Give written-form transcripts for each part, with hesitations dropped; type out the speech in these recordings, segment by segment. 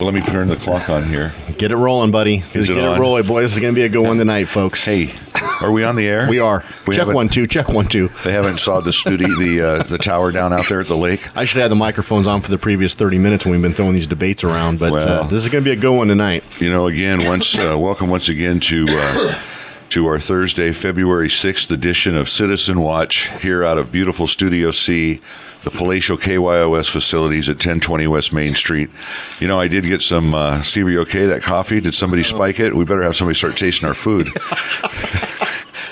Well, let me turn the clock on here. Get it rolling, buddy. Get it rolling, boy. This is going to be a good one tonight, folks. Hey, are we on the air? We are. Check 1 2. Check 1 2. They haven't saw the studio, the tower down out there at the lake. I should have the microphones on for the previous 30 minutes when we've been throwing these debates around. But this is going to be a good one tonight. You know, again, welcome once again to our Thursday, February 6th edition of Citizen Watch here out of beautiful Studio C, the palatial KYOS facilities at 1020 West Main Street. You know, I did get some, Steve, are you okay? That coffee, did somebody spike it? We better have somebody start tasting our food.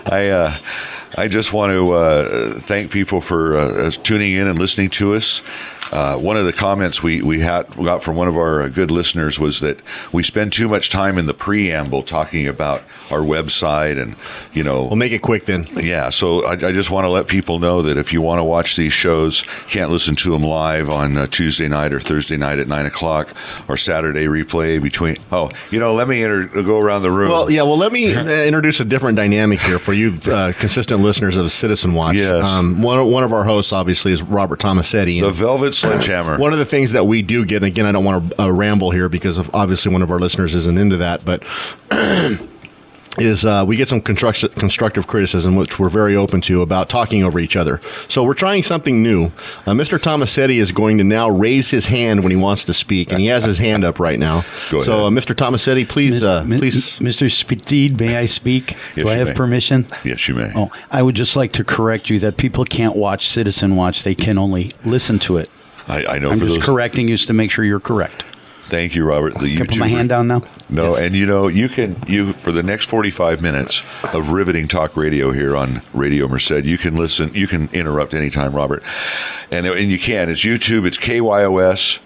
I just want to thank people for tuning in and listening to us. One of the comments we got from one of our good listeners was that we spend too much time in the preamble talking about our website and, you know. We'll make it quick then. Yeah, so I just want to let people know that if you want to watch these shows, can't listen to them live on Tuesday night or Thursday night at 9 o'clock or Saturday replay between. Oh, you know, let me go around the room. Well, let me introduce a different dynamic here for you consistent listeners of Citizen Watch. Yes. One of our hosts, obviously, is Robert Tomasetti. The Velvet Sledgehammer. One of the things that we do get, and again, I don't want to ramble here because of obviously one of our listeners isn't into that, but is we get some constructive criticism, which we're very open to, about talking over each other. So we're trying something new. Mr. Tomasetti is going to now raise his hand when he wants to speak, and he has his hand up right now. Go ahead. So, Mr. Tomasetti, please. Mr. Steed, may I speak? Yes, Do I have permission? Yes, you may. Oh, I would just like to correct you that people can't watch Citizen Watch. They can only listen to it. I know. I'm just correcting you to make sure you're correct. Thank you, Robert. Can I put my hand down now? No, Yes. and you know, you for the next 45 minutes of riveting talk radio here on Radio Merced, you can listen, you can interrupt anytime, Robert. And you can. It's YouTube, it's KYOS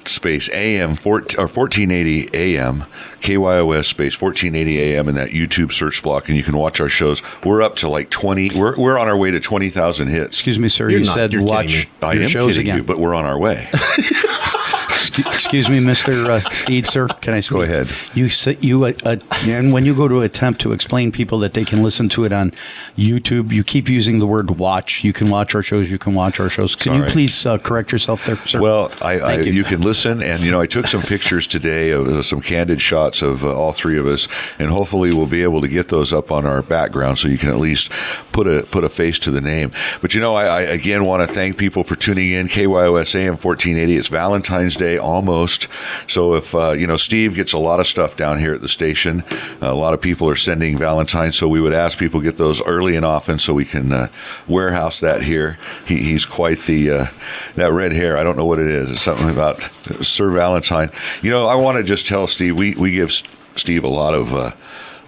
space AM 1480 AM, KYOS space 1480 AM in that YouTube search block, and you can watch our shows. We're up to like 20. We're on our way to 20,000 hits. Excuse me, sir. You said watch your shows again. You, but we're on our way. Excuse me, Mr. Steed, sir. Can I speak? Go ahead. And when you go to attempt to explain people that they can listen to it on YouTube, you keep using the word watch. You can watch our shows. You can watch our shows. Can you please correct yourself there, sir? Well, you can listen, and you know, I took some pictures today of some candid shots of all three of us, and hopefully we'll be able to get those up on our background so you can at least put a face to the name. But you know, I again want to thank people for tuning in. KYOS AM 1480. It's Valentine's Day almost. So if you know, Steve gets a lot of stuff down here at the station. A lot of people are sending Valentine's, so we would ask people to get those early and often so we can warehouse that here. He's quite the that red hair. I don't know what it is. It's something about Sir Valentine. You know, I want to just tell Steve, we give Steve a lot of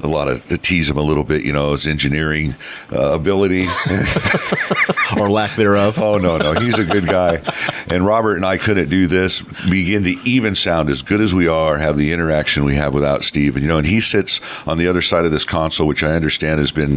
to tease him a little bit, you know, his engineering ability. Or lack thereof. Oh, no, he's a good guy. And Robert and I couldn't do this, begin to even sound as good as we are, have the interaction we have without Steve. And, you know, and he sits on the other side of this console, which I understand has been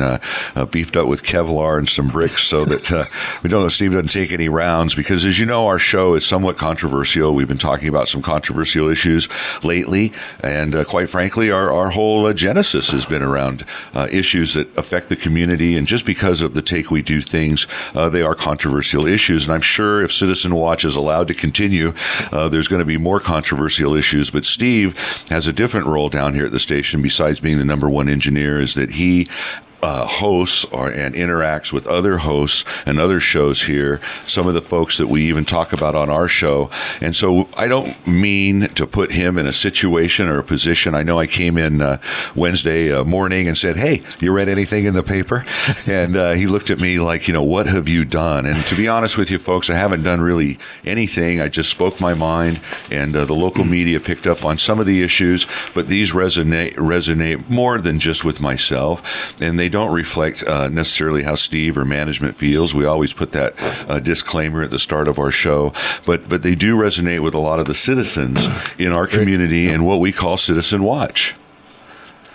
beefed up with Kevlar and some bricks so that we know that Steve doesn't take any rounds because, as you know, our show is somewhat controversial. We've been talking about some controversial issues lately. And quite frankly, our whole genesis has been around issues that affect the community. And just because of the take we do things, they are controversial issues. And I'm sure if Citizen Watch is allowed to continue, there's going to be more controversial issues. But Steve has a different role down here at the station besides being the number one engineer, is that he hosts and interacts with other hosts and other shows here, some of the folks that we even talk about on our show. And so I don't mean to put him in a situation or a position. I know I came in Wednesday morning and said, "Hey, you read anything in the paper?" And he looked at me like, you know, "What have you done?" And to be honest with you folks, I haven't done really anything. I just spoke my mind, and the local media picked up on some of the issues, but these resonate more than just with myself, and they don't reflect necessarily how Steve or management feels. We always put that disclaimer at the start of our show, but they do resonate with a lot of the citizens in our community and what we call Citizen Watch.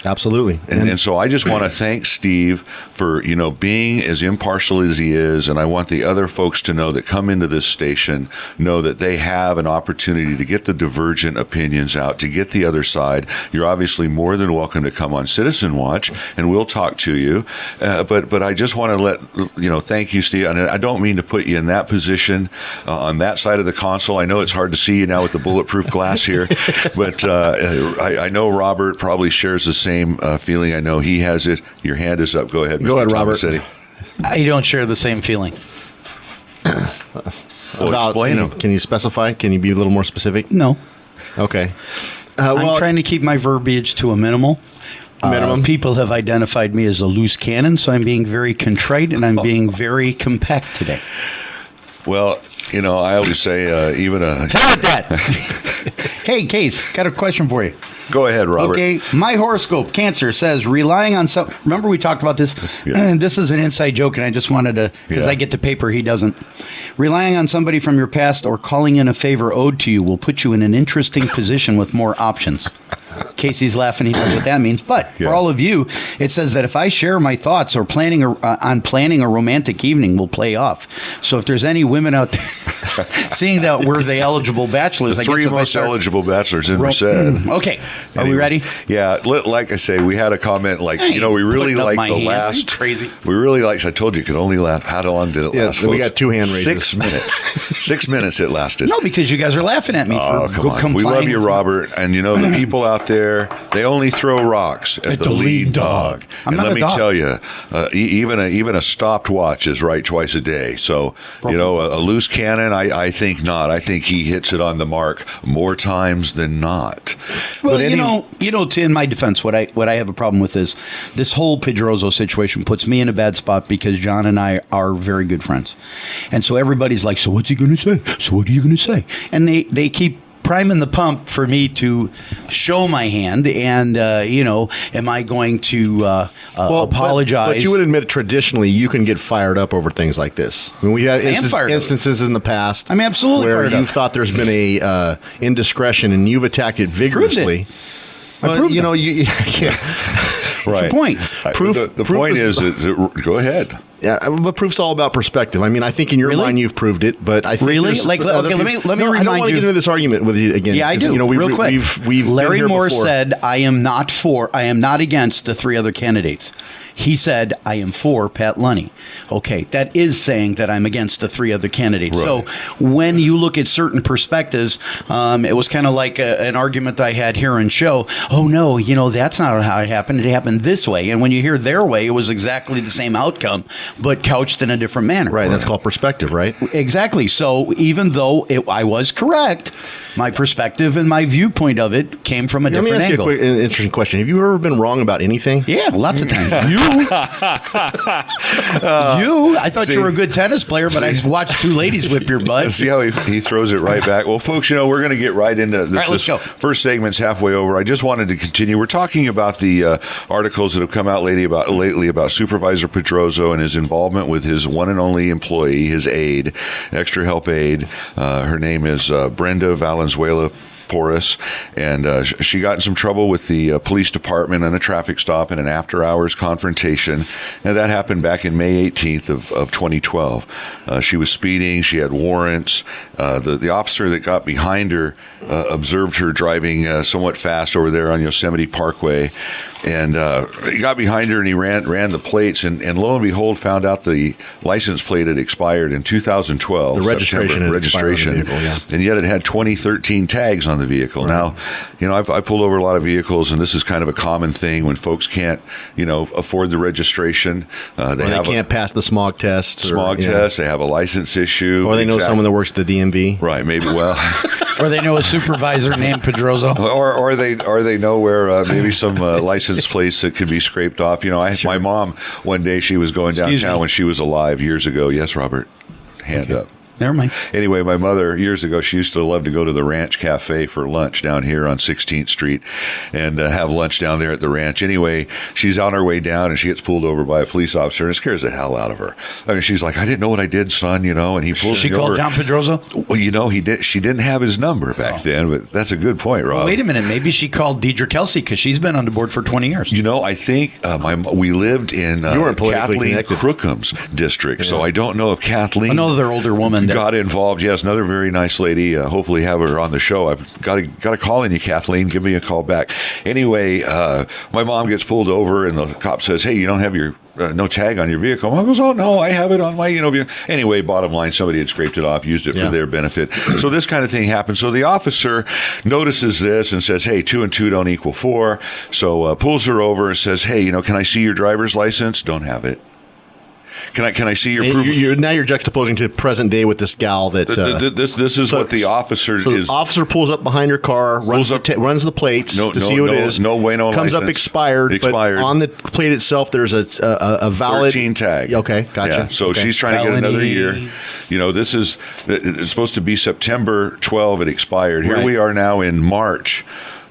Absolutely. And so I just want to thank Steve for, being as impartial as he is. And I want the other folks to know that come into this station, know that they have an opportunity to get the divergent opinions out, to get the other side. You're obviously more than welcome to come on Citizen Watch, and we'll talk to you. But I just want to thank you, Steve. And I don't mean to put you in that position on that side of the console. I know it's hard to see you now with the bulletproof glass here, but I know Robert probably shares the same feeling. I know he has it. Your hand is up. Go ahead, Mr. Go ahead, Robert. Tomasetti. I don't share the same feeling. Explain them. Can you specify? Can you be a little more specific? No. Okay. I'm trying to keep my verbiage to a minimum. Minimum. People have identified me as a loose cannon, so I'm being very contrite and I'm being very compact today. Well, I always say even a... How about that? Hey, Case, got a question for you. Go ahead, Robert. Okay, my horoscope, Cancer, says relying on some... Remember we talked about this? Yeah. This is an inside joke, and I just wanted to... Because I get the paper, he doesn't. Relying on somebody from your past or calling in a favor owed to you will put you in an interesting position with more options. Casey's laughing. He knows what that means. But for all of you, it says that if I share my thoughts or planning a romantic evening, will play off. So if there's any women out there, seeing that we're the eligible bachelors, The I three guess if I most start- eligible bachelors in Merced. Okay, are we ready? Yeah, like I say, we had a comment we really putting up like my the hand. last. Are you crazy? We really like. I told you it could only last. How long did it last? we folks? got 2 hand raises. 6 minutes. 6 minutes it lasted. No, because you guys are laughing at me Oh, for come on. We love you, Robert. And the people out there, they only throw rocks at the lead dog. I'm and not let a me dog. tell you, even a stopped watch is right twice a day. So, a loose cannon, I think not. I think he hits it on the mark more times than not. Well, But in my defense, what I have a problem with is this whole Pedrozo situation puts me in a bad spot because John and I are very good friends. And so everybody's like, so what's he going to say? So what are you going to say? And they keep priming the pump for me to show my hand and, am I going to apologize? But you would admit traditionally you can get fired up over things like this. I mean, we had instances in the past. I'm absolutely where fired you've up. thought there's been a indiscretion and you've attacked it vigorously. I proved it. You right. the point? The point is go ahead. Yeah, but proof's all about perspective. I mean, I think in your Really? mind you've proved it, but I think Really? there's Like, other okay, let people- me No, I don't remind want to you- get into this argument with you again. Yeah, I because, do. Real quick. We've Larry been here Moore before. said, I am not against the 3 other candidates. He said, I am for Pat Lunny. Okay, that is saying that I'm against the 3 other candidates. Right. So when you look at certain perspectives, it was kind of like an argument I had here on show. Oh, no, that's not how it happened. It happened this way. And when you hear their way, it was exactly the same outcome, but couched in a different manner. Right, that's called perspective, right? Exactly. So even though I was correct, my perspective and my viewpoint of it came from a Let me different ask angle. you an interesting question. Have you ever been wrong about anything? Yeah, lots of times. I thought you were a good tennis player, but I watched 2 ladies whip your butt. See how he throws it right back. Well, folks, we're going to get right into right, let's go. First segment's halfway over. I just wanted to continue. We're talking about the articles that have come out lately about Supervisor Pedrozo and his involvement with his one and only employee, his aide, extra help aide. Her name is Brenda Valenzuela-Porras, and she got in some trouble with the police department on a traffic stop in an after-hours confrontation, and that happened back in May 18th of 2012. She was speeding. She had warrants. The officer that got behind her observed her driving somewhat fast over there on Yosemite Parkway, and he got behind her and he ran the plates, and lo and behold found out the license plate had expired in 2012. The registration had expired on the vehicle, yeah. And yet it had 2013 tags on the vehicle. Right. Now, I've pulled over a lot of vehicles, and this is kind of a common thing when folks can't, afford the registration. They can't pass the smog test. Test. They have a license issue. Or they know someone that works at the DMV. Right. Maybe. Well. Or they know a supervisor named Pedrozo. Or they know where maybe some license plates that could be scraped off. My mom one day, she was going downtown when she was alive years ago. Yes, Robert. Hand up. Never mind. Anyway, my mother, years ago, she used to love to go to the Ranch Cafe for lunch down here on 16th Street and have lunch down there at the ranch. Anyway, she's on her way down and she gets pulled over by a police officer and it scares the hell out of her. I mean, she's like, I didn't know what I did, son, and he pulls She me called over. John Pedrozo? Well, she didn't have his number back then, but that's a good point, Rob. Well, wait a minute. Maybe she called Deidre Kelsey because she's been on the board for 20 years. I think we lived in Kathleen connected. Crookham's district, so I don't know if Kathleen Another older woman got involved. Yes, another very nice lady. Hopefully have her on the show. I've got a call in you, Kathleen. Give me a call back. Anyway, my mom gets pulled over and the cop says, hey, you don't have your no tag on your vehicle. Mom goes, oh, no, I have it on my vehicle. Anyway, bottom line, somebody had scraped it off, used it for their benefit. So this kind of thing happens. So the officer notices this and says, hey, 2 and 2 don't equal 4. So pulls her over and says, hey, can I see your driver's license? Don't have it. Can I see your proof? Now you're juxtaposing to present day with this gal that this is what the officer is. The officer pulls up behind her car, runs the plates to see who it is. No bueno comes license. Up expired. But on the plate itself, there's a valid 13 tag. Okay, gotcha. Yeah, so she's trying to get another year. It's supposed to be September 12. It expired. Here we are now in March.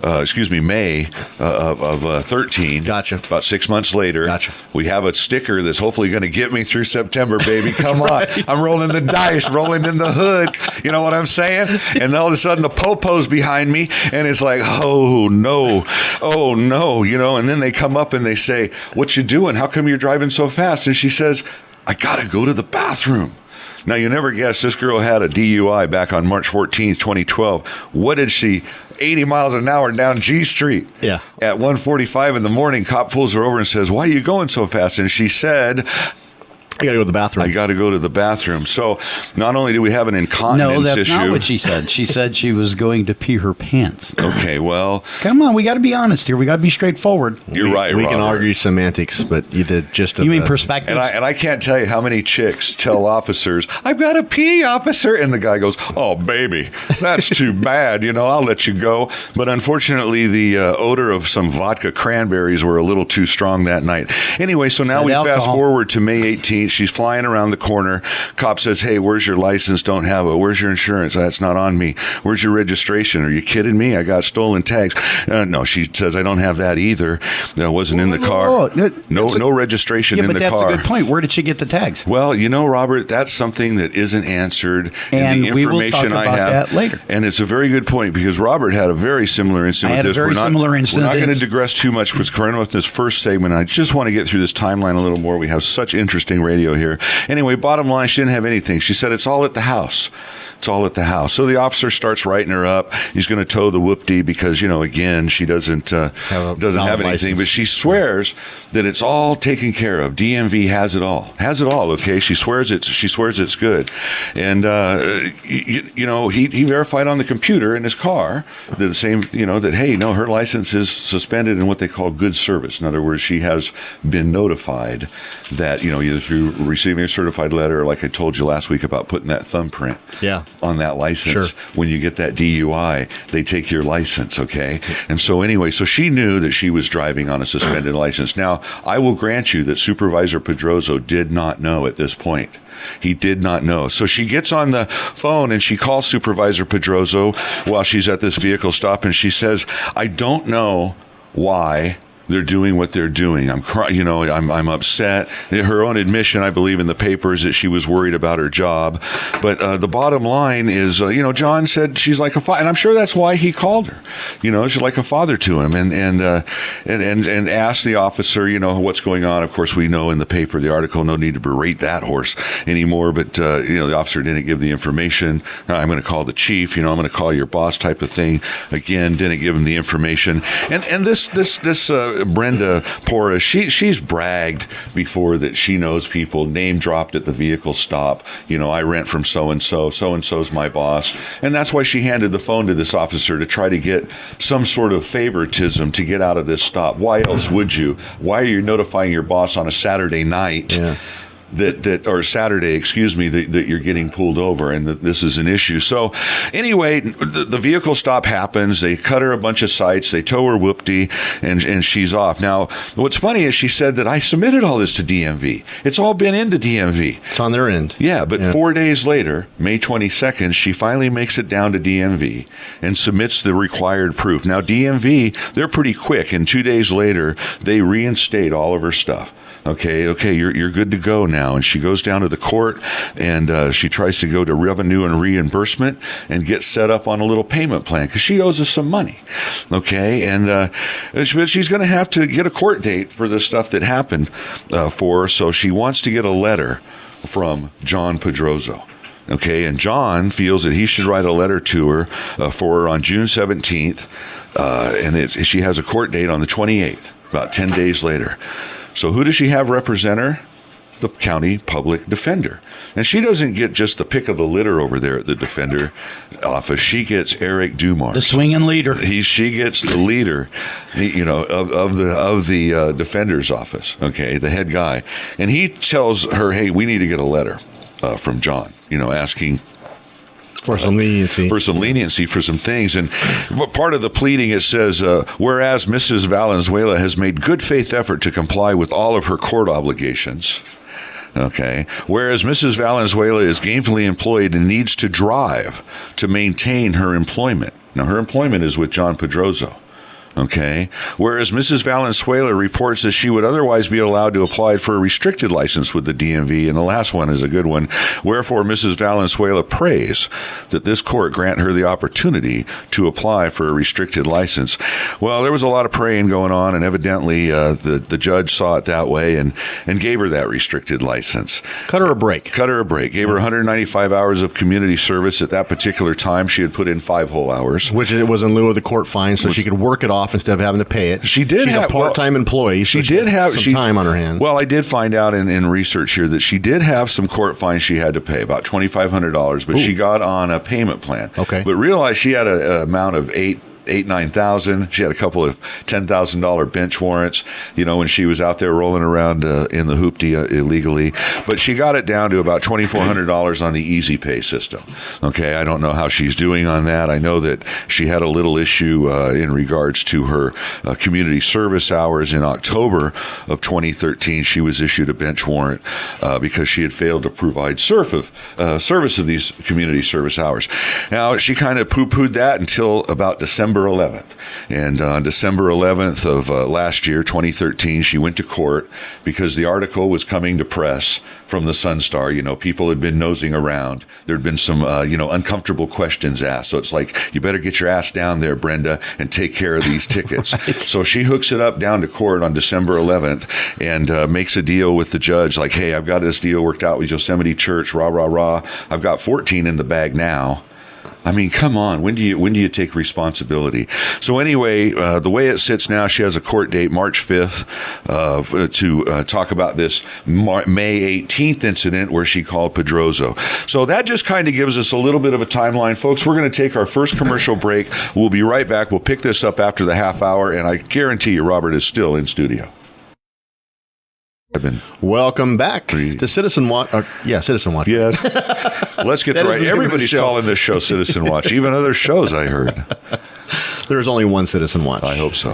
May of 13. Gotcha. About 6 months later. Gotcha. We have a sticker that's hopefully going to get me through September, baby. Come on. I'm rolling the dice, rolling in the hood. You know what I'm saying? And all of a sudden the popo's behind me and it's like, oh no. And then they come up and they say, what you doing? How come you're driving so fast? And she says, I got to go to the bathroom. Now, you never guess this girl had a DUI back on March 14th, 2012. What did she... 80 miles an hour down G Street. Yeah. At 1:45 in the morning, cop pulls her over and says, why are you going so fast? And she said... I got to go to the bathroom. I got to go to the bathroom. So not only do we have an incontinence issue. No, that's not what she said. She said she was going to pee her pants. Okay, well. Come on, we got to be honest here. We got to be straightforward. You're right, We Robert. can argue semantics, but you did just... You mean perspective? And I can't tell you how many chicks tell officers, I've got to pee, officer. And the guy goes, oh, baby, that's too bad. I'll let you go. But unfortunately, the odor of some vodka cranberries were a little too strong that night. Anyway, so now we fast forward to May 18th. She's flying around the corner. Cop says, hey, where's your license? Don't have it. Where's your insurance? That's not on me. Where's your registration? Are you kidding me? I got stolen tags. No, she says, I don't have that either. That wasn't in the car. No registration in the car. Yeah, but that's a good point. Where did she get the tags? Well, Robert, that's something that isn't answered in the information we will talk about that later. And it's a very good point because Robert had a very similar incident with this. We're not going to digress too much because we're with this first segment. I just want to get through this timeline a little more. We have such interesting radio here. Anyway, bottom line, she didn't have anything. She said, it's all at the house. It's all at the house. So the officer starts writing her up. He's going to tow the whoop-dee because, again, she doesn't have anything. License. But she swears that it's all taken care of. DMV has it all. Has it all, okay? She swears it's good. And, he verified on the computer in his car that, hey, no, her license is suspended in what they call good service. In other words, she has been notified that, either through receiving a certified letter or like I told you last week about putting that thumbprint on that license. Sure. When you get that DUI, they take your license, okay? And so anyway, so she knew that she was driving on a suspended license. Now, I will grant you that Supervisor Pedrozo did not know at this point. He did not know. So she gets on the phone and she calls Supervisor Pedrozo while she's at this vehicle stop and she says, I don't know why they're doing what they're doing. I'm upset. Her own admission, I believe, in the paper is that she was worried about her job. But the bottom line is, John said she's like a father, and I'm sure that's why he called her. She's like a father to him, and asked the officer, what's going on. Of course, we know in the paper, the article, no need to berate that horse anymore. But the officer didn't give the information. I'm going to call the chief. I'm going to call your boss, type of thing. Again, didn't give him the information. And this Brenda Porras, she's bragged before that she knows people, name dropped at the vehicle stop. I rent from so-and-so's my boss. And that's why she handed the phone to this officer to try to get some sort of favoritism to get out of this stop. Why else would you? Why are you notifying your boss on a Saturday night? Yeah. or Saturday, excuse me, that you're getting pulled over and that this is an issue. So anyway, the vehicle stop happens. They cut her a bunch of sites. They tow her whoopty, and she's off. Now, what's funny is she said that I submitted all this to DMV. It's all been into DMV. It's on their end. Yeah, but 4 days later, May 22nd, she finally makes it down to DMV and submits the required proof. Now, DMV, they're pretty quick, and 2 days later, they reinstate all of her stuff. Okay, you're good to go now. And she goes down to the court, and she tries to go to revenue and reimbursement and get set up on a little payment plan because she owes us some money. Okay, and she's going to have to get a court date for the stuff that happened for her. So she wants to get a letter from John Pedrozo. Okay, and John feels that he should write a letter to her for her on June 17th, and she has a court date on the 28th, about 10 days later. So who does she have represent her? The county public defender. And she doesn't get just the pick of the litter over there at the defender office. She gets Eric Dumars, the swinging leader. She gets the leader, of the defender's office. Okay, the head guy, and he tells her, "Hey, we need to get a letter from John. Asking." For some leniency. For some leniency for some things. And part of the pleading, it says, whereas Mrs. Valenzuela has made good faith effort to comply with all of her court obligations. Okay. Whereas Mrs. Valenzuela is gainfully employed and needs to drive to maintain her employment. Now, her employment is with John Pedrozo. Okay. Whereas Mrs. Valenzuela reports that she would otherwise be allowed to apply for a restricted license with the DMV. And the last one is a good one. Wherefore, Mrs. Valenzuela prays that this court grant her the opportunity to apply for a restricted license. Well, there was a lot of praying going on, and evidently the judge saw it that way and gave her that restricted license. Cut her a break. Gave her 195 hours of community service. At that particular time, she had put in 5 whole hours. Which it was in lieu of the court fine, so she could work it off instead of having to pay it. She's a part-time employee. She did have some time on her hands. Well, I did find out in research here that she did have some court fines she had to pay, about $2,500, but she got on a payment plan. Okay. But realized she had an amount of $9,000. She had a couple of $10,000 bench warrants, when she was out there rolling around in the hoopty illegally. But she got it down to about $2,400 on the Easy Pay system. Okay, I don't know how she's doing on that. I know that she had a little issue in regards to her community service hours in October of 2013. She was issued a bench warrant because she had failed to provide service of these community service hours. Now, she kind of poo-pooed that until about December 11th. And on December 11th of last year, 2013, she went to court because the article was coming to press from the Sun Star. People had been nosing around. There had been some, uncomfortable questions asked. So it's like, you better get your ass down there, Brenda, and take care of these tickets. Right. So she hooks it up down to court on December 11th and makes a deal with the judge like, hey, I've got this deal worked out with Yosemite Church, rah, rah, rah. I've got 14 in the bag now. I mean, come on. When do you take responsibility? So anyway, the way it sits now, she has a court date, March 5th, to talk about this May 18th incident where she called Pedrozo. So that just kind of gives us a little bit of a timeline. Folks, we're going to take our first commercial break. We'll be right back. We'll pick this up after the half hour, and I guarantee you Robert is still in studio. Welcome back to Citizen Watch. Citizen Watch. Yes. Let's get right. Everybody's calling this show Citizen Watch. Even other shows, I heard. There's only one Citizen Watch. I hope so.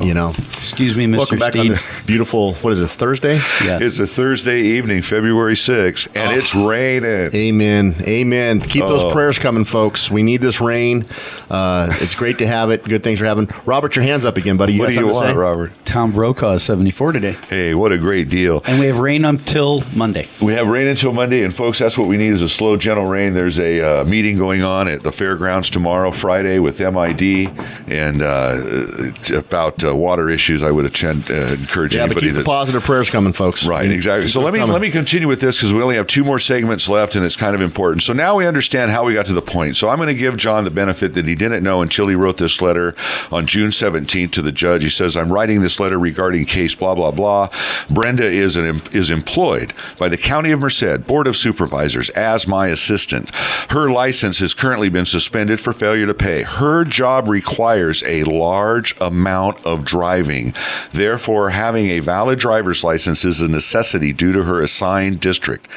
Excuse me, Mr. Welcome back Steed. on this beautiful, what is this, Thursday? Yes. It's a Thursday evening, February 6th, and it's raining. Amen. Keep those prayers coming, folks. We need this rain. It's great to have it. Good things are happening. Robert, your hand's up again, buddy. What do you want, Robert? Tom Brokaw is 74 today. Hey, what a great deal. And we have rain until Monday. We have rain until Monday, and folks, that's what we need is a slow, gentle rain. There's a meeting going on at the fairgrounds tomorrow, Friday, with MID, and about water issues. I would encourage anybody keep the positive prayers coming, folks. Right, exactly. So let me continue with this because we only have 2 more segments left, and it's kind of important. So now we understand how we got to the point. So I'm going to give John the benefit that he didn't know until he wrote this letter on June 17th to the judge. He says, I'm writing this letter regarding case blah, blah, blah. Brenda is employed by the County of Merced Board of Supervisors as my assistant. Her license has currently been suspended for failure to pay. Her job requires a large amount of driving. Therefore, having a valid driver's license is a necessity due to her assigned district.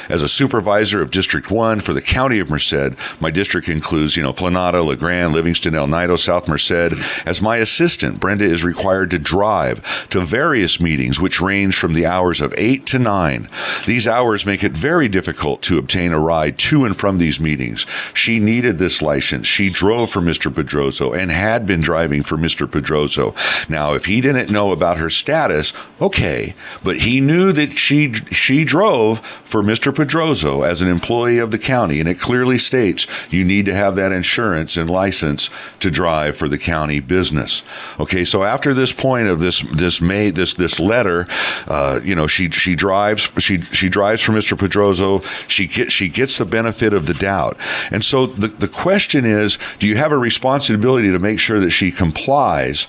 As a supervisor of District 1 for the County of Merced, my district includes, Planada, La Grande, Livingston, El Nido, South Merced. As my assistant, Brenda is required to drive to various meetings, which range from the hours of 8 to 9. These hours make it very difficult to obtain a ride to and from these meetings. She needed this license. She drove for Mr. Pedrozo and had been driving for Mr. Pedrozo. Now, if he didn't know about her status, okay, but he knew that she drove for Mr. Pedrozo as an employee of the county, and it clearly states you need to have that insurance and license to drive for the county business. Okay, so after this point of this letter, she drives for Mr. Pedrozo. She gets the benefit of the doubt, and so the question is, do you have a responsibility to make sure that she complies?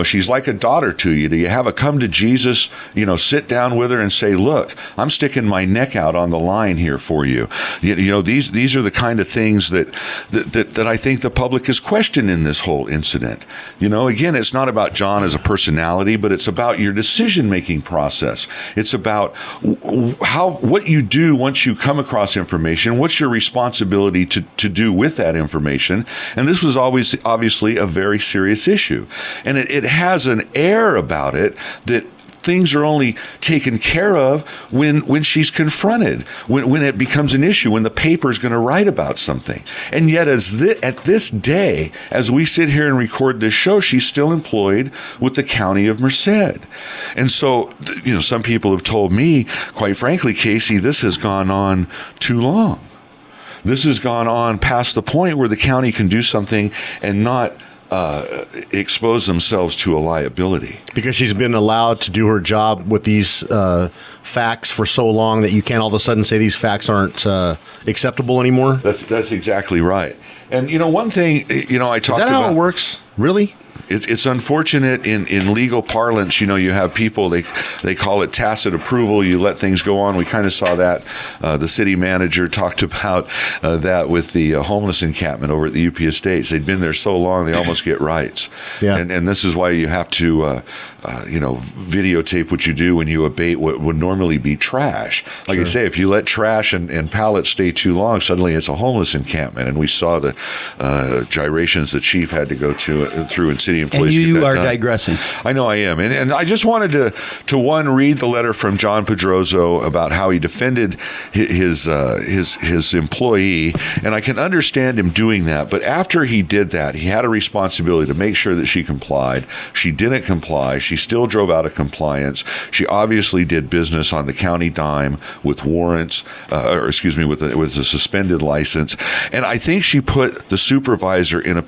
She's like a daughter to you. Do you have a come to Jesus? Sit down with her and say, look, I'm sticking my neck out on the line here for you. These are the kind of things that I think the public is questioning in this whole incident. Again, it's not about John as a personality, but it's about your decision-making process. It's about what you do once you come across information. What's your responsibility to do with that information? And this was always obviously a very serious issue. And it has an air about it that things are only taken care of when she's confronted, when it becomes an issue, when the paper is going to write about something. And yet at this day, as we sit here and record this show, she's still employed with the County of Merced. And so, some people have told me, quite frankly, Casey, this has gone on too long. This has gone on past the point where the county can do something and not expose themselves to a liability. Because she's been allowed to do her job with these facts for so long that you can't all of a sudden say these facts aren't acceptable anymore? That's exactly right. And, one thing, I talked about... Is that how it works? Really? It's unfortunate in legal parlance. You have people, they call it tacit approval. You let things go on. We kind of saw that. The city manager talked about that with the homeless encampment over at the UP Estates. They'd been there so long, they almost get rights. Yeah. And this is why you have to, videotape what you do when you abate what would normally be trash. Like I say, if you let trash and pallets stay too long, suddenly it's a homeless encampment. And we saw the gyrations the chief had to go through in city employees. And you are digressing. I know I am. And I just wanted to read the letter from John Pedrozo about how he defended his employee. And I can understand him doing that. But after he did that, he had a responsibility to make sure that she complied. She didn't comply. She still drove out of compliance. She obviously did business on the county dime with warrants, with a suspended license. And I think she put the supervisor in a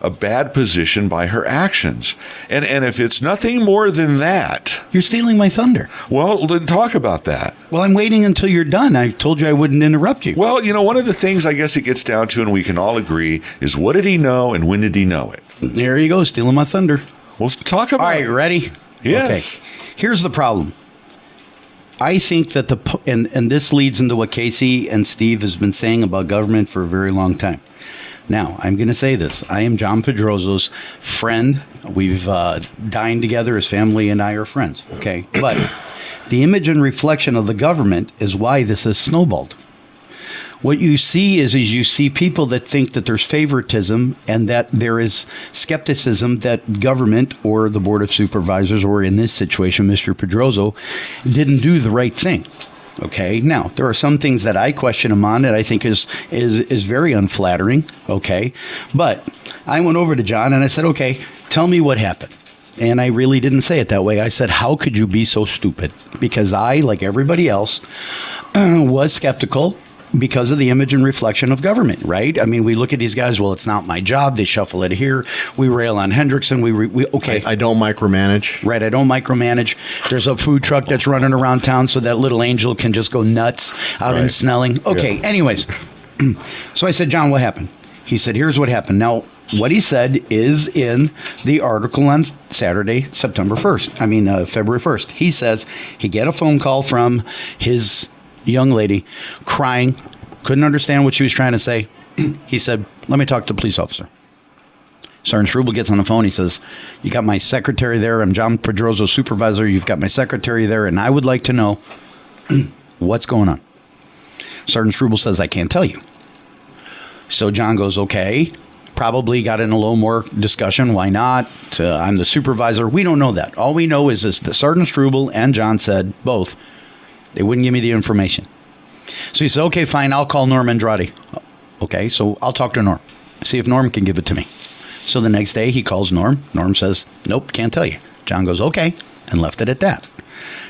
bad position by her actions. And if it's nothing more than that... You're stealing my thunder. Well, then talk about that. Well, I'm waiting until you're done. I told you I wouldn't interrupt you. Well, one of the things I guess it gets down to, and we can all agree, is what did he know and when did he know it? There you go, stealing my thunder. Well, talk about it. All right, ready? Yes. Okay. Here's the problem. I think that and this leads into what Casey and Steve has been saying about government for a very long time. Now, I'm going to say this. I am John Pedrozo's friend. We've dined together. His family and I are friends. Okay. But the image and reflection of the government is why this has snowballed. What you see is you see people that think that there's favoritism and that there is skepticism that government or the Board of Supervisors, or in this situation, Mr. Pedrozo, didn't do the right thing. Okay. Now, there are some things that I question him on that I think is very unflattering. Okay. But I went over to John and I said, okay, tell me what happened. And I really didn't say it that way. I said, how could you be so stupid? Because I, like everybody else, was skeptical because of the image and reflection of government, right? I mean, we look at these guys, well, it's not my job. They shuffle it here. We rail on Hendrickson. Okay. I don't micromanage. Right, I don't micromanage. There's a food truck that's running around town so that little angel can just go nuts out in Snelling. Okay, yeah. Anyways. So I said, John, what happened? He said, here's what happened. Now, what he said is in the article on Saturday, February 1st. He says he get a phone call from his young lady crying, couldn't understand what she was trying to say. He said, let me talk to the police officer. Sergeant Struble gets on the phone. He says, you got my secretary there. I'm John Pedrozo, supervisor. You've got my secretary there, and I would like to know what's going on. Sergeant Struble says, I can't tell you. So John goes, okay. Probably got in a little more discussion. Why not? I'm the supervisor. We don't know that. All we know is that Sergeant Struble and John said, both, they wouldn't give me the information. So he said, okay, fine. I'll call Norm Andrade. Okay, so I'll talk to Norm. See if Norm can give it to me. So the next day he calls Norm. Norm says, nope, can't tell you. John goes, okay, and left it at that.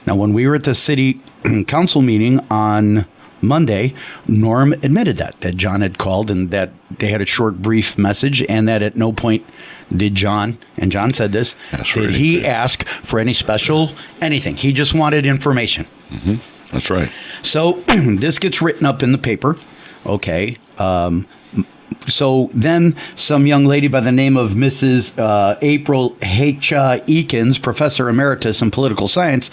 Now, when we were at the city council meeting on Monday, Norm admitted that John had called and that they had a short, brief message, and that at no point did John, and John said this, did he ask for any special anything. He just wanted information. Mm-hmm. That's right. So this gets written up in the paper. Okay. So then some young lady by the name of Mrs. April H. Eakins, professor emeritus in political science,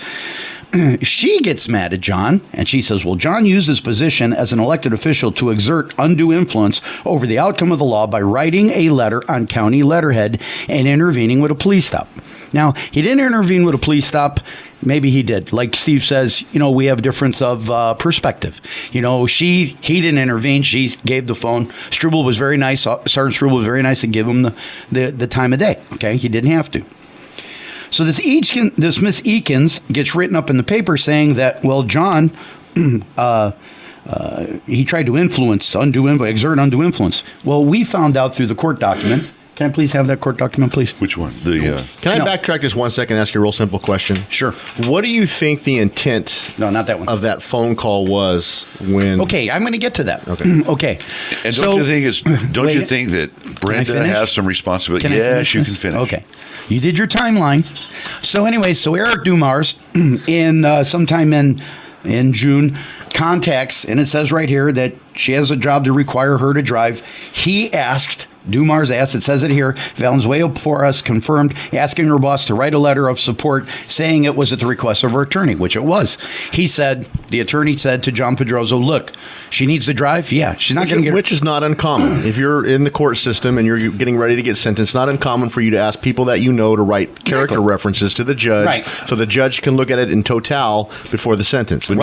she gets mad at John, and she says, well, John used his position as an elected official to exert undue influence over the outcome of the law by writing a letter on county letterhead and intervening with a police stop. Now, he didn't intervene with a police stop. Maybe he did. Like Steve says, we have a difference of perspective. He didn't intervene. She gave the phone. Struble was very nice. Sergeant Struble was very nice to give him the time of day. Okay, he didn't have to. So this Miss Eakins gets written up in the paper saying that, well, John, he tried to exert undue influence. Well, we found out through the court documents. Can I please have that court document, please? Which one? Can I backtrack just 1 second and ask you a real simple question? Sure. What do you think the intent not that one. of that phone call was when... Okay, I'm going to get to that. Okay. Okay. And don't you think that Brenda has some responsibility? Yes, you can finish. Okay. You did your timeline. So anyway, Eric Dumars in sometime in June contacts, and it says right here that she has a job to require her to drive. Dumars asked, it says it here, Valenzuela-Porras confirmed asking her boss to write a letter of support saying it was at the request of her attorney, which it was. The attorney said to John Pedrozo, look, she needs to drive? Yeah, she's not going to get... Which is not uncommon. If you're in the court system and you're getting ready to get sentenced, it's not uncommon for you to ask people that you know to write character references to the judge so the judge can look at it in total before the sentence. But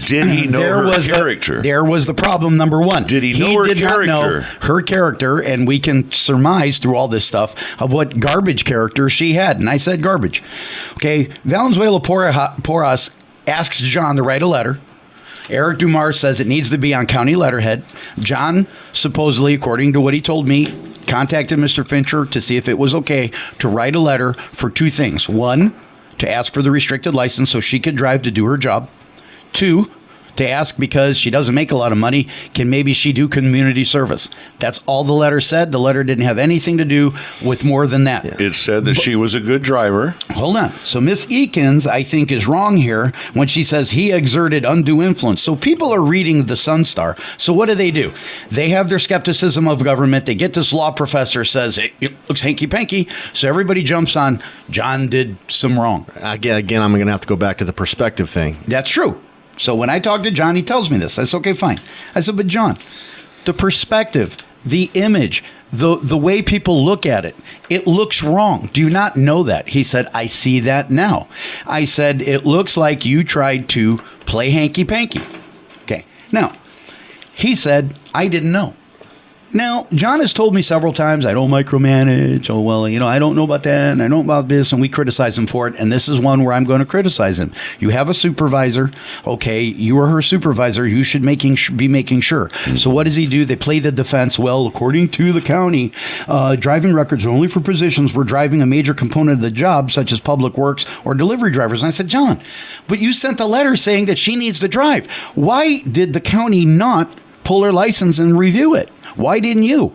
did he know her character? There was the problem, number one. Did he know her character? He did not know her character, and we can surmise through all this stuff of what garbage character she had. And I said garbage. Okay, Valenzuela-Porras asks John to write a letter. Eric Dumars says it needs to be on county letterhead. John, supposedly, according to what he told me, contacted Mr. Fincher to see if it was okay to write a letter for two things. One, to ask for the restricted license so she could drive to do her job. Two, to ask because she doesn't make a lot of money, can maybe she do community service? That's all the letter said. The letter didn't have anything to do with more than that. It said that she was a good driver. Hold on. So Miss Eakins, I think, is wrong here when she says he exerted undue influence. So people are reading the Sun Star. So what do? They have their skepticism of government. They get this law professor says, it looks hanky-panky. So everybody jumps on, John did some wrong. Again, I'm going to have to go back to the perspective thing. That's true. So when I talk to John, he tells me this. I said, okay, fine. I said, but John, the perspective, the image, the way people look at it looks wrong. Do you not know that? He said, I see that now. I said, it looks like you tried to play hanky-panky. Okay. Now, he said, I didn't know. Now, John has told me several times, I don't micromanage. Oh, well, I don't know about that, and I don't know about this, and we criticize him for it, and this is one where I'm going to criticize him. You have a supervisor. Okay, you are her supervisor. You should be making sure. Mm-hmm. So what does he do? They play the defense. Well, according to the county, driving records are only for positions where driving a major component of the job, such as public works or delivery drivers. And I said, John, but you sent a letter saying that she needs to drive. Why did the county not pull her license and review it? Why didn't you?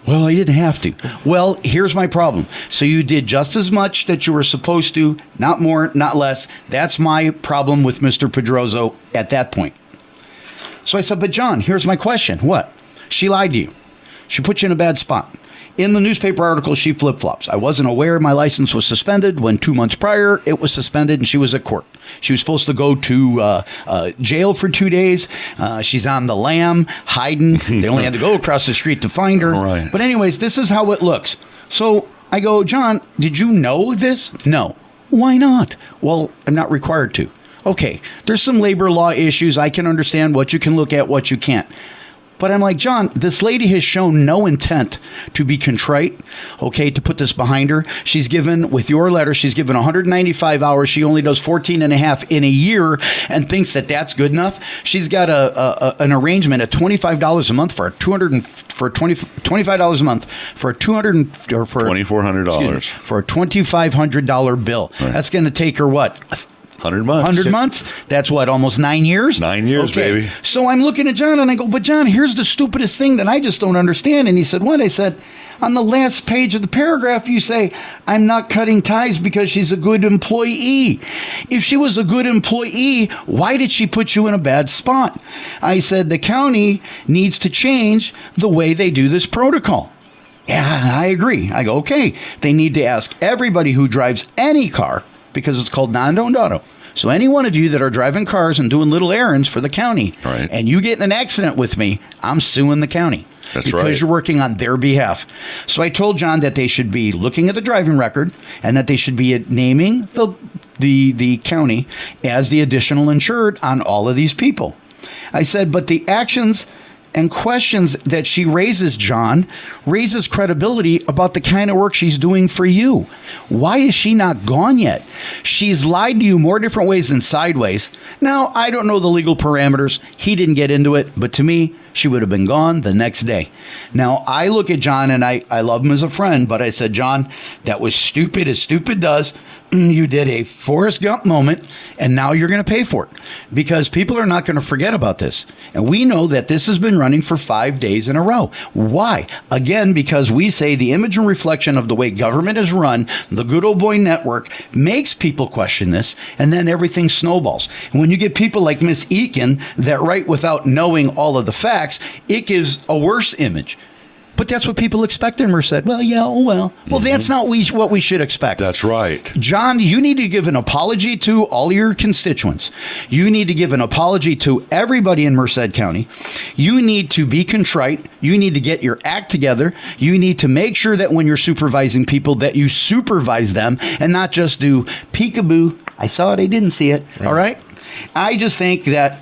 Well, I didn't have to. Well, here's my problem. So you did just as much that you were supposed to, not more, not less. That's my problem with Mr. Pedrozo at that point. So I said, but John, here's my question. What? She lied to you. She put you in a bad spot. In the newspaper article, she flip-flops. I wasn't aware my license was suspended when 2 months prior it was suspended and she was at court. She was supposed to go to jail for 2 days. She's on the lam, hiding. They only had to go across the street to find her. Right. But anyways, this is how it looks. So I go, John, did you know this? No. Why not? Well, I'm not required to. Okay, there's some labor law issues. I can understand what you can look at, what you can't. But I'm like, John, this lady has shown no intent to be contrite, okay, to put this behind her. She's given, with your letter, she's given 195 hours. She only does 14 and a half in a year and thinks that that's good enough. She's got an arrangement at $25 a month for $25 a month for a $2,400 for a $2,500 bill. Right. That's going to take her what? 100 months. 100 months? That's what, almost 9 years? 9 years, baby. So I'm looking at John and I go, but John, here's the stupidest thing that I just don't understand. And he said, what? I said, on the last page of the paragraph, you say, I'm not cutting ties because she's a good employee. If she was a good employee, why did she put you in a bad spot? I said, the county needs to change the way they do this protocol. Yeah, I agree. I go, okay, they need to ask everybody who drives any car, because it's called non-owned auto. So any one of you that are driving cars and doing little errands for the county, right, and you get in an accident with me, I'm suing the county. That's because right. You're working on their behalf. So I told John that they should be looking at the driving record and that they should be naming the county as the additional insured on all of these people. I said, but the actions and questions that she raises, John, raises credibility about the kind of work she's doing for you. Why is she not gone yet? She's lied to you more different ways than sideways. Now, I don't know the legal parameters. He didn't get into it, but to me, she would have been gone the next day. Now, I look at John, and I love him as a friend, but I said, John, that was stupid as stupid does. You did a Forrest Gump moment, and now you're going to pay for it because people are not going to forget about this. And we know that this has been running for 5 days in a row. Why? Again, because we say the image and reflection of the way government is run, the good old boy network, makes people question this, and then everything snowballs. And when you get people like Miss Eakin that write without knowing all of the facts, it gives a worse image. But that's what people expect in Merced. Well, yeah, oh well. Well, that's not what we should expect. That's right. John, you need to give an apology to all your constituents. You need to give an apology to everybody in Merced County. You need to be contrite. You need to get your act together. You need to make sure that when you're supervising people that you supervise them and not just do peekaboo. I saw it, I didn't see it. Right. All right? I just think that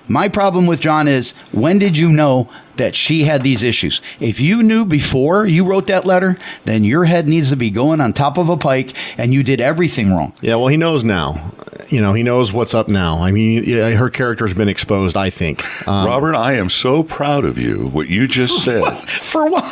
my problem with John is, when did you know that she had these issues? If you knew before you wrote that letter, then your head needs to be going on top of a pike and you did everything wrong. Yeah, well, he knows now. He knows what's up now. I mean, her character has been exposed, I think. Robert, I am so proud of you, what you just said. For what?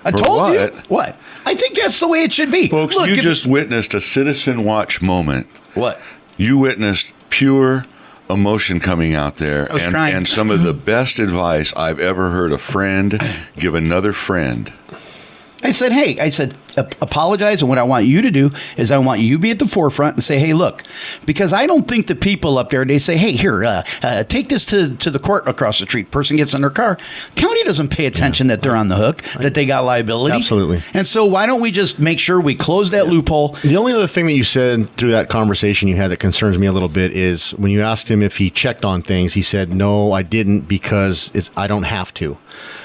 I For told what? you. What? I think that's the way it should be. Folks, Look, you just witnessed a Citizen Watch moment. What? You witnessed pure emotion coming out there, I was crying. and some of the best advice I've ever heard a friend give another friend. I said, hey, apologize. And what I want you to do is I want you to be at the forefront and say, hey, look, because I don't think the people up there, they say, hey, here, take this to the court across the street. Person gets in their car. County doesn't pay attention that they're on the hook, that they got liability. Absolutely. And so why don't we just make sure we close that loophole? The only other thing that you said through that conversation you had that concerns me a little bit is when you asked him if he checked on things, he said, no, I didn't because I don't have to.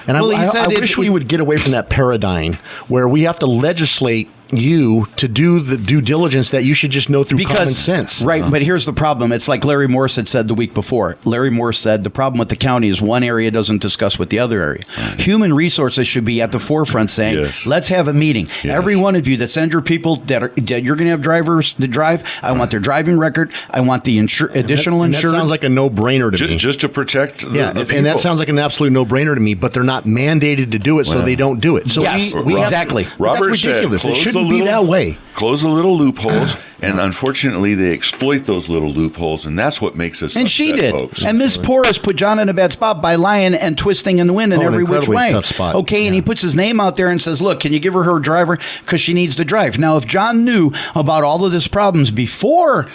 And well, I wish we would get away from that paradigm where we have to legislate you to do the due diligence that you should just know through common sense. Right, but here's the problem. It's like Larry Morse had said the week before. Larry Morse said the problem with the county is one area doesn't discuss with the other area. Right. Human resources should be at the forefront saying, yes, let's have a meeting. Yes. Every one of you that send your people that you're going to have drivers to drive, I want their driving record. I want the additional insurance. That sounds like a no-brainer to me. Just to protect the people. And that sounds like an absolute no-brainer to me, but they're not mandated to do it, so they don't do it. So yes, exactly. Robert that's ridiculous. Said, it shouldn't be that way. Close the little loopholes, and unfortunately, they exploit those little loopholes, and that's what makes us. And she did. Folks. And Miss Porras put John in a bad spot by lying and twisting in the wind in every which way. Tough spot. Okay, and he puts his name out there and says, "Look, can you give her driver because she needs to drive?" Now, if John knew about all of this problems before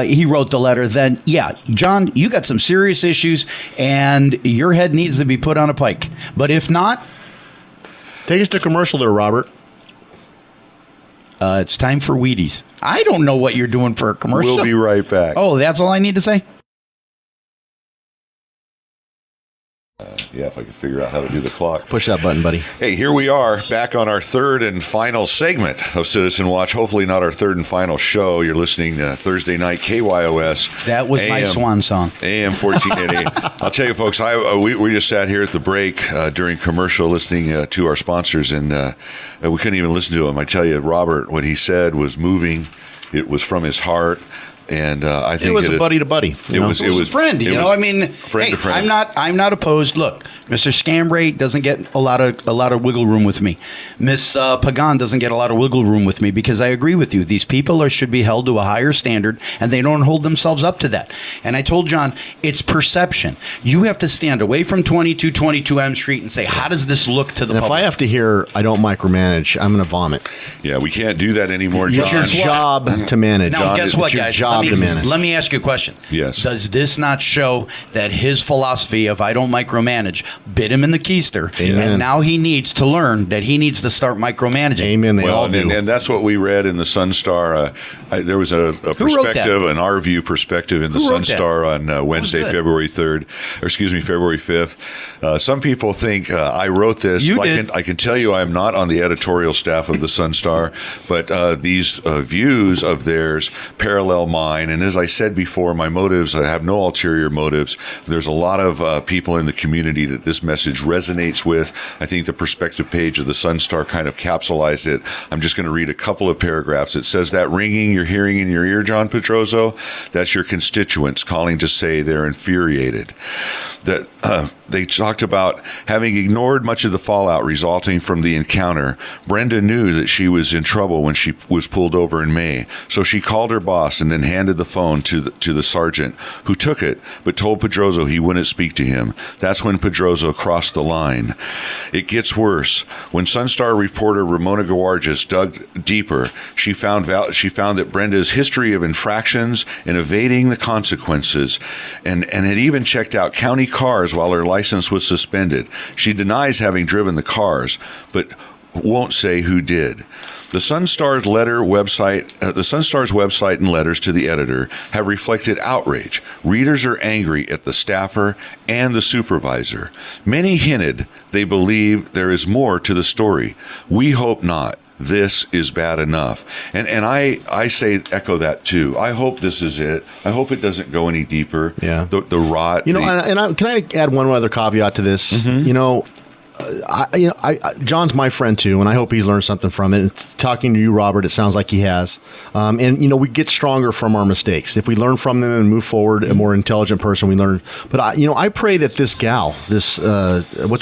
he wrote the letter, then yeah, John, you got some serious issues, and your head needs to be put on a pike. But if not, take us to commercial there, Robert. It's time for Wheaties. I don't know what you're doing for a commercial. We'll be right back. Oh, that's all I need to say? Yeah, if I could figure out how to do the clock. Push that button, buddy. Hey, here we are back on our third and final segment of Citizen Watch. Hopefully not our third and final show. You're listening to Thursday night KYOS. That was my swan song. AM 1480. I'll tell you, folks, we just sat here at the break during commercial listening to our sponsors, and we couldn't even listen to him. I tell you, Robert, what he said was moving. It was from his heart. And I think it was a buddy to buddy. It was a friend. Friend to friend. I'm not opposed. Look, Mr. Scambray doesn't get a lot of wiggle room with me. Miss Pagan doesn't get a lot of wiggle room with me because I agree with you. These people should be held to a higher standard, and they don't hold themselves up to that. And I told John, it's perception. You have to stand away from 2222 M Street and say, how does this look to the public? If I have to hear, I don't micromanage, I'm going to vomit. Yeah, we can't do that anymore, John. It's your job to manage. Now, John, guess what, guys? Let me ask you a question. Yes. Does this not show that his philosophy of I don't micromanage bit him in the keister? Amen. And now he needs to learn that he needs to start micromanaging. Amen. They all do. And that's what we read in the Sun Star. There was a perspective, an our view perspective in the Sun Star on Wednesday, February 5th. Some people think I wrote this. You did. I can tell you I am not on the editorial staff of the Sun Star, but these views of theirs parallel mine. And as I said before, my motives, I have no ulterior motives. There's a lot of people in the community that this message resonates with. I think the perspective page of the Sun Star kind of capsulized it. I'm just going to read a couple of paragraphs. It says that ringing you're hearing in your ear, John Pedrozo, that's your constituents calling to say they're infuriated. That they talked about having ignored much of the fallout resulting from the encounter. Brenda knew that she was in trouble when she was pulled over in May, so she called her boss and then handed the phone to the sergeant, who took it but told Pedrozo he wouldn't speak to him. That's when Pedrozo crossed the line. It gets worse. When Sunstar reporter Ramona Gawarges dug deeper, she found that Brenda's history of infractions and evading the consequences, and had even checked out county cars while her license was suspended. She denies having driven the cars, but won't say who did. The Sunstar's website and letters to the editor have reflected outrage. Readers are angry at the staffer and the supervisor. Many hinted they believe there is more to the story. We hope not. This is bad enough. And I echo that too. I hope this is it. I hope it doesn't go any deeper. Yeah. The rot. Can I add one other caveat to this? Mm-hmm. John's my friend too, and I hope he's learned something from it. And talking to you, Robert, it sounds like he has. We get stronger from our mistakes. If we learn from them and move forward, a more intelligent person, we learn. But I pray that this gal, what's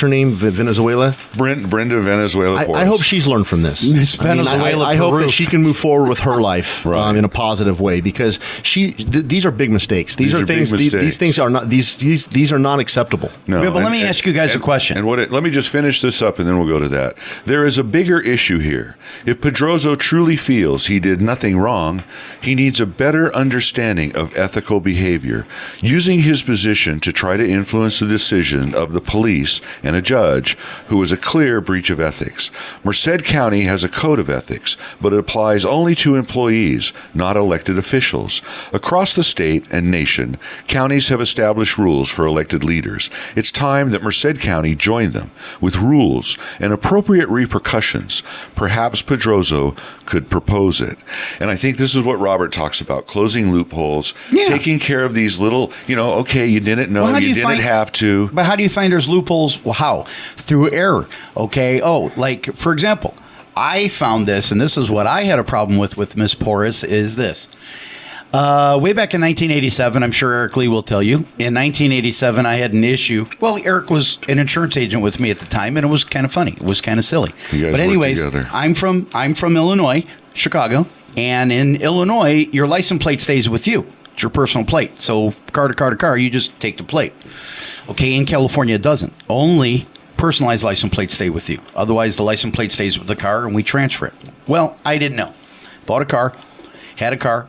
her name, Venezuela? Brenda Valenzuela-Porras. I hope she's learned from this. I hope that she can move forward with her life in a positive way, because these are big mistakes. These are things. These things are not. These are not acceptable. No. Yeah, but let me ask you guys a question. Let me just finish this up and then we'll go to that. There is a bigger issue here. If Pedrozo truly feels he did nothing wrong, he needs a better understanding of ethical behavior, using his position to try to influence the decision of the police and a judge who is a clear breach of ethics. Merced County has a code of ethics, but it applies only to employees, not elected officials. Across the state and nation, counties have established rules for elected leaders. It's time that Merced County join them, with rules and appropriate repercussions. Perhaps Pedrozo could propose it. And I think this is what Robert talks about, closing loopholes, taking care of these little, okay, you didn't know, you didn't have to. But how do you find there's loopholes? Well, how? Through error. Okay. Oh, like, for example, I found this, and this is what I had a problem with Miss Porras, is this. Way back in 1987, I'm sure Eric Lee will tell you, in 1987, I had an issue. Well, Eric was an insurance agent with me at the time, and it was kind of funny. It was kind of silly. But anyways, I'm from Illinois, Chicago, and in Illinois, your license plate stays with you. It's your personal plate. So car to car to car, you just take the plate. Okay, in California, it doesn't. Only personalized license plates stay with you. Otherwise, the license plate stays with the car, and we transfer it. Well, I didn't know. Bought a car,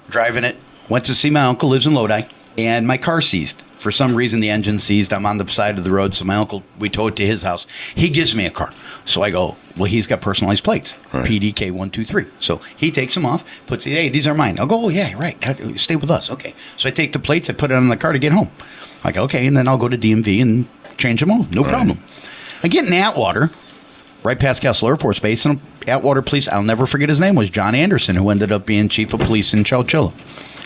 driving it. Went to see my uncle, lives in Lodi, and my car seized For some reason, the engine seized. I'm on the side of the road, so my uncle, we tow it to his house. He gives me a car. So I go, well, he's got personalized plates, Right. PDK 123. So he takes them off, puts it, hey, these are mine. I'll go, oh, yeah, right. Stay with us. Okay. So I take the plates, I put it on the car to get home. I go, okay, and then I'll go to DMV and change them all. No problem. I get in Atwater, right past Castle Air Force Base, and Atwater Police, I'll never forget his name, was John Anderson, who ended up being chief of police in Chowchilla.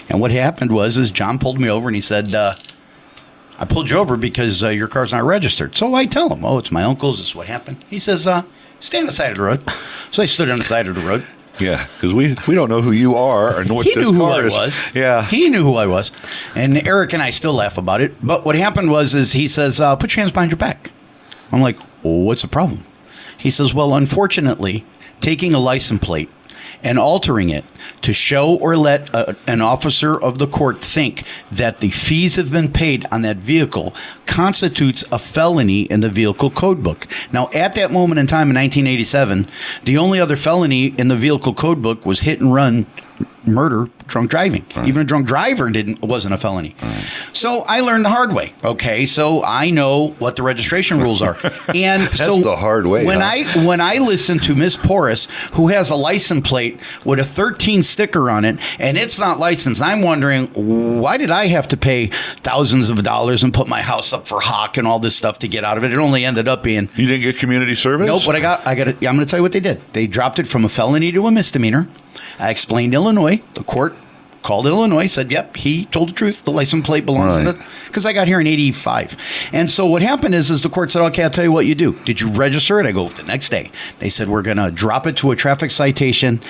And what happened was John pulled me over and he said, I pulled you over because your car's not registered. So I tell him, oh, it's my uncle's. This is what happened. He says, stand on the side of the road. So I stood on the side of the road. Yeah, because we don't know who you are or know what He this knew who car I is. was. Yeah. He knew who I was. And Eric and I still laugh about it. But what happened was he says, put your hands behind your back. I'm like, well, what's the problem? He says, well, unfortunately, taking a license plate and altering it to show or let an officer of the court think that the fees have been paid on that vehicle constitutes a felony in the vehicle code book. Now, at that moment in time in 1987, the only other felony in the vehicle code book was hit and run murder, drunk driving. Right. Even a drunk driver wasn't a felony. Right. So I learned the hard way. Okay, so I know what the registration rules are. And That's so the hard way. When I listen to Miss Porras, who has a license plate with a 13 sticker on it, and it's not licensed, I'm wondering, why did I have to pay thousands of dollars and put my house up for hock and all this stuff to get out of it? It only ended up being... You didn't get community service? Nope, but I'm going to tell you what they did. They dropped it from a felony to a misdemeanor. I explained Illinois. The court called Illinois, said, yep, he told the truth. The license plate belongs to it. Because I got here in 85. And so what happened is the court said, okay, I'll tell you what you do. Did you register it? I go, the next day. They said, we're going to drop it to a traffic citation.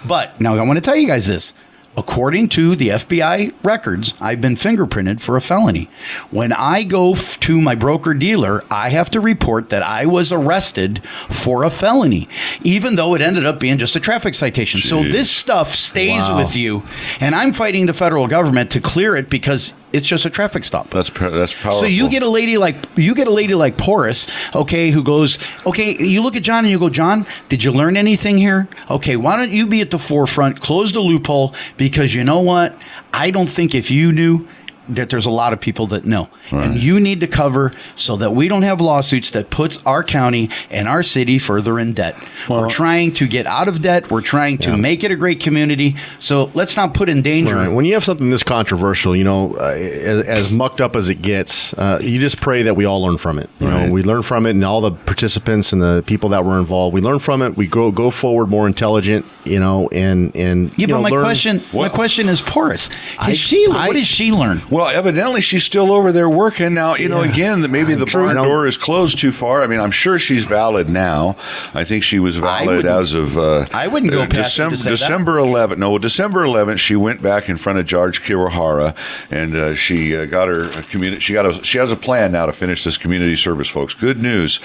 But now I want to tell you guys this. According to the FBI records, I've been fingerprinted for a felony. When I go to my broker-dealer, I have to report that I was arrested for a felony, even though it ended up being just a traffic citation. Jeez. So this stuff stays with you, and I'm fighting the federal government to clear it because it's just a traffic stop. That's powerful. So you get a lady like Porras, okay, who goes, okay, you look at John and you go, John, did you learn anything here? Okay, why don't you be at the forefront, close the loophole, because you know what? I don't think if you knew that there's a lot of people that know. Right. And you need to cover so that we don't have lawsuits that puts our county and our city further in debt. Well, we're trying to get out of debt. We're trying to make it a great community. So let's not put in danger. Right. When you have something this controversial, as mucked up as it gets, you just pray that we all learn from it. You know, we learn from it, and all the participants and the people that were involved, we learn from it. We go forward more intelligent, and but my question is, Porras, what has she learned? Well, evidently she's still over there working now. Again, that maybe the barn door is closed too far. I mean, I'm sure she's valid now. I think she was valid as of I wouldn't go past December 11th. No, December 11th, she went back in front of Judge Kiwahara, and she got her community. She has a plan now to finish this community service, folks. Good news.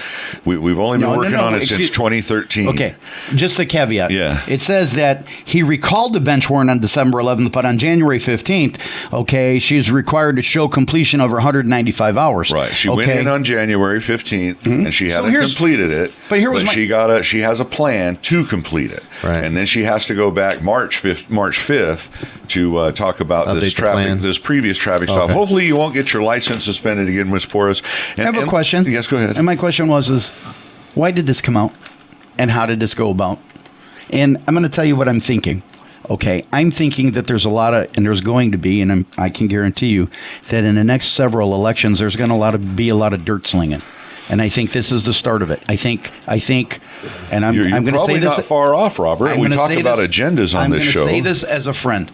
We've only been working on it since 2013. Okay, just a caveat. Yeah, it says that he recalled the bench warrant on December 11th, but on January 15th, okay, she's required to show completion of her 195 hours. Right. She went in on January 15th, and she hadn't completed it. But she has a plan to complete it. Right. And then she has to go back March 5th to talk about this previous traffic stop. Hopefully you won't get your license suspended again, Ms. Porras. I have a question. Yes, go ahead. And my question was why did this come out? And how did this go about? And I'm going to tell you what I'm thinking. Okay, I'm thinking that there's going to be, and I can guarantee you that in the next several elections, there's going to be a lot of dirt slinging. And I think this is the start of it. I think, and I'm going to say this. Not far off, Robert. We talk about agendas on this show. I'm going to say this as a friend.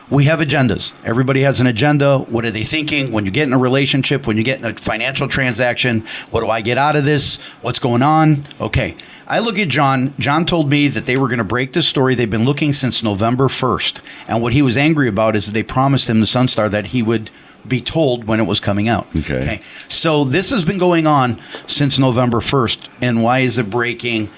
We have agendas. Everybody has an agenda. What are they thinking? When you get in a relationship, when you get in a financial transaction, what do I get out of this? What's going on? Okay. I look at John. John told me that they were going to break this story. They've been looking since November 1st. And what he was angry about is that they promised him, the Sun Star, that he would be told when it was coming out. Okay. So this has been going on since November 1st. And why is it breaking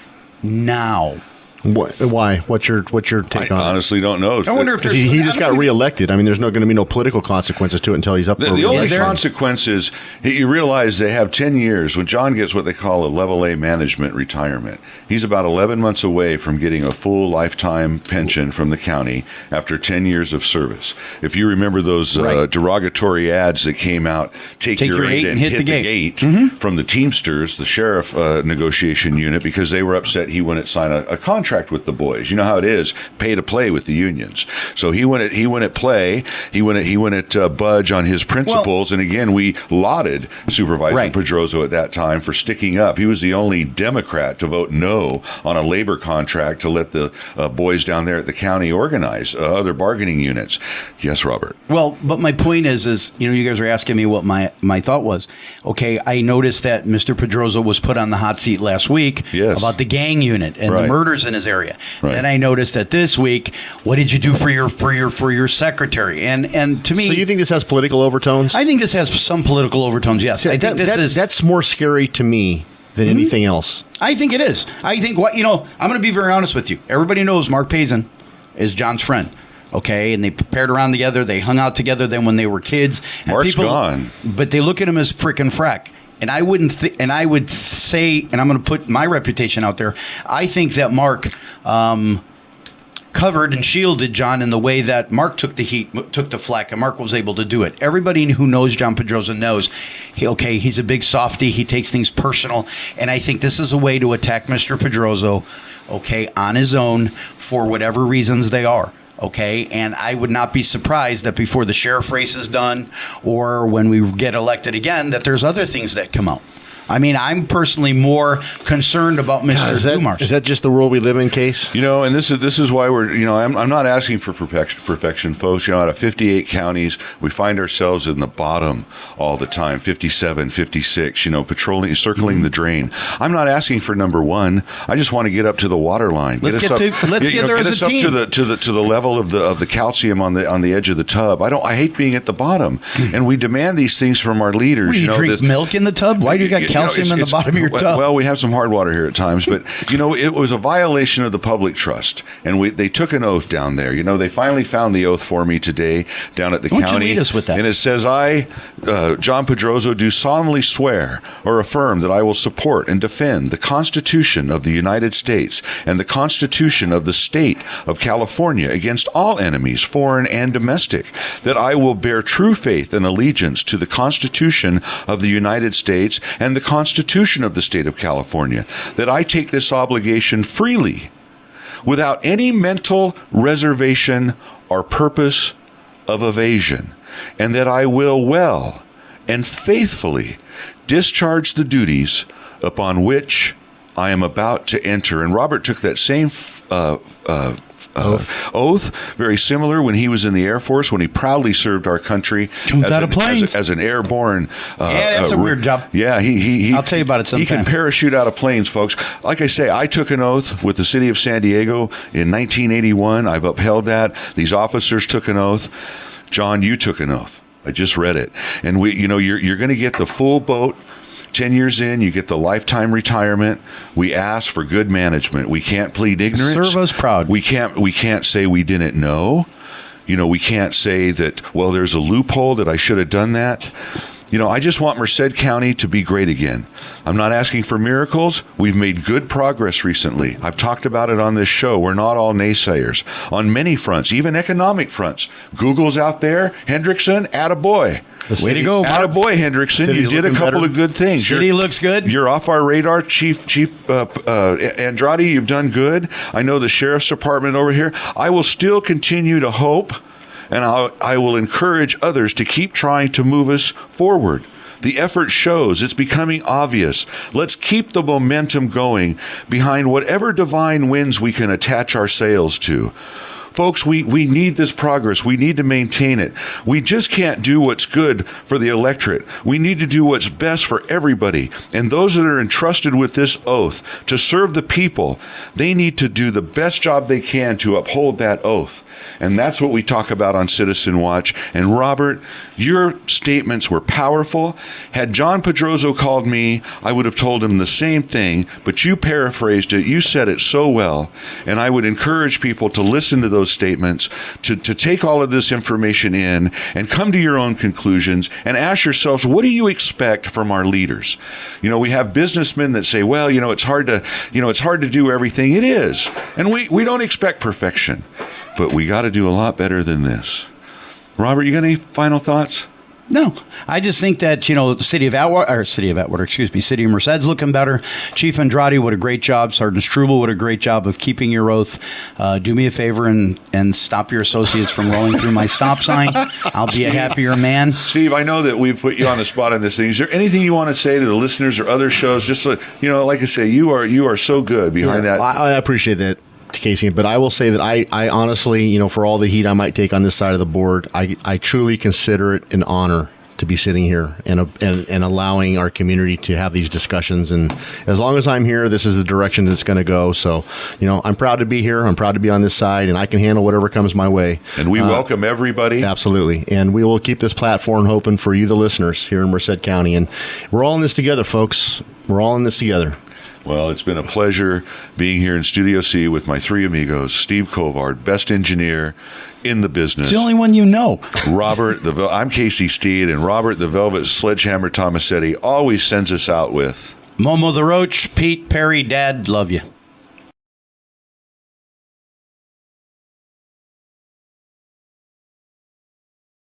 now? Why? What's your take I on it? honestly don't know. I wonder if there's... He just got reelected. I mean, there's not going to be no political consequences to it until he's up for The only reelection. consequence is you realize they have 10 years when John gets what they call a level A management retirement. He's about 11 months away from getting a full lifetime pension from the county after 10 years of service. If you remember those derogatory ads that came out, take your eight and hit the gate from the Teamsters, the sheriff negotiation unit, because they were upset he wouldn't sign a contract with the boys. You know how it is, pay to play with the unions. So he wouldn't play. He wouldn't budge on his principles. And again, we lauded Supervisor Pedrozo at that time for sticking up. He was the only Democrat to vote no on a labor contract to let the boys down there at the county organize other bargaining units. Yes, Robert. Well, but my point is you guys were asking me what my thought was. Okay, I noticed that Mr. Pedrozo was put on the hot seat last week about the gang unit and the murders in his area. Then I noticed that this week, what did you do for your secretary? And to me, so you think this has political overtones? I think this has some political overtones. Yes, I think that's more scary to me than anything else. I think it is. I think I'm going to be very honest with you. Everybody knows Mark Pazin is John's friend. Okay, and they prepared around together. They hung out together then when they were kids. And Mark's gone, but they look at him as frickin' frack. And I would say, and I'm going to put my reputation out there, I think that Mark covered and shielded John in the way that Mark took the heat, took the flack, and Mark was able to do it. Everybody who knows John Pedrozo knows, he's a big softy. He takes things personal. And I think this is a way to attack Mr. Pedrozo, on his own for whatever reasons they are. Okay, and I would not be surprised that before the sheriff race is done or when we get elected again, that there's other things that come out. I mean, I'm personally more concerned about Mr. Dumars. Is that just the world we live in, Case? And this is why we're, I'm not asking for perfection, folks. Out of 58 counties, we find ourselves in the bottom all the time, 57, 56, patrolling, circling the drain. I'm not asking for number one. I just want to get up to the water line. Let's get there as a team. Up to the level of the calcium on the edge of the tub. I hate being at the bottom. And we demand these things from our leaders. What, you drink milk in the tub? Why do you got calcium in the bottom of your tub? Well, we have some hard water here at times, but it was a violation of the public trust, and they took an oath down there. They finally found the oath for me today down at the county. Why don't you lead us with that? And it says, I, John Pedrozo, do solemnly swear or affirm that I will support and defend the Constitution of the United States and the Constitution of the State of California against all enemies, foreign and domestic, that I will bear true faith and allegiance to the Constitution of the United States and the Constitution of the State of California, that I take this obligation freely, without any mental reservation or purpose of evasion, and that I will well and faithfully discharge the duties upon which I am about to enter. And Robert took that same oath, very similar when he was in the Air Force, when he proudly served our country as an airborne. That's a weird job. Yeah, he I'll tell you about it sometime. He can parachute out of planes, folks. Like I say, I took an oath with the city of San Diego in 1981. I've upheld that. These officers took an oath. John, you took an oath. I just read it, and you're going to get the full boat. 10 years in, you get the lifetime retirement. We ask for good management. We can't plead ignorance. Serve us proud. We can't say we didn't know. We can't say that, well, there's a loophole that I should have done that. I just want Merced County to be great again. I'm not asking for miracles. We've made good progress recently. I've talked about it on this show. We're not all naysayers. On many fronts, even economic fronts. Google's out there. Hendrickson, attaboy. Way to go, attaboy, Hendrickson. You did a couple of good things. City looks good. You're off our radar, Chief Andrade. You've done good. I know the Sheriff's Department over here. I will still continue to hope, and I will encourage others to keep trying to move us forward. The effort shows. It's becoming obvious. Let's keep the momentum going behind whatever divine winds we can attach our sails to. Folks, we need this progress. We need to maintain it. We just can't do what's good for the electorate. We need to do what's best for everybody. And those that are entrusted with this oath to serve the people, they need to do the best job they can to uphold that oath. And that's what we talk about on Citizen Watch. And Robert, your statements were powerful. Had John Pedrozo called me, I would have told him the same thing, but you paraphrased it. You said it so well. And I would encourage people to listen to those statements, to take all of this information in and come to your own conclusions and ask yourselves, what do you expect from our leaders? We have businessmen that say, well, it's hard to do everything. It is. And we don't expect perfection. But we got to do a lot better than this. Robert, you got any final thoughts? No, I just think that, City of Merced's looking better. Chief Andrade, what a great job. Sergeant Struble, what a great job of keeping your oath. Do me a favor and stop your associates from rolling through my stop sign. I'll be a happier man. Steve, I know that we've put you on the spot on this thing. Is there anything you want to say to the listeners or other shows? Just like I say, you are so good behind that. I appreciate that, Casey, but I will say that I honestly, for all the heat I might take on this side of the board, I truly consider it an honor to be sitting here and allowing our community to have these discussions. And as long as I'm here, this is the direction it's going to go. So, I'm proud to be here. I'm proud to be on this side, and I can handle whatever comes my way. And we welcome everybody. Absolutely. And we will keep this platform open for you, the listeners, here in Merced County. And we're all in this together, folks. We're all in this together. Well, it's been a pleasure being here in Studio C with my three amigos, Steve Colvard, best engineer in the business. It's the only one you know. I'm Casey Steed, and Robert the Velvet Sledgehammer Tomasetti always sends us out with Momo the Roach, Pete, Perry, Dad, love you.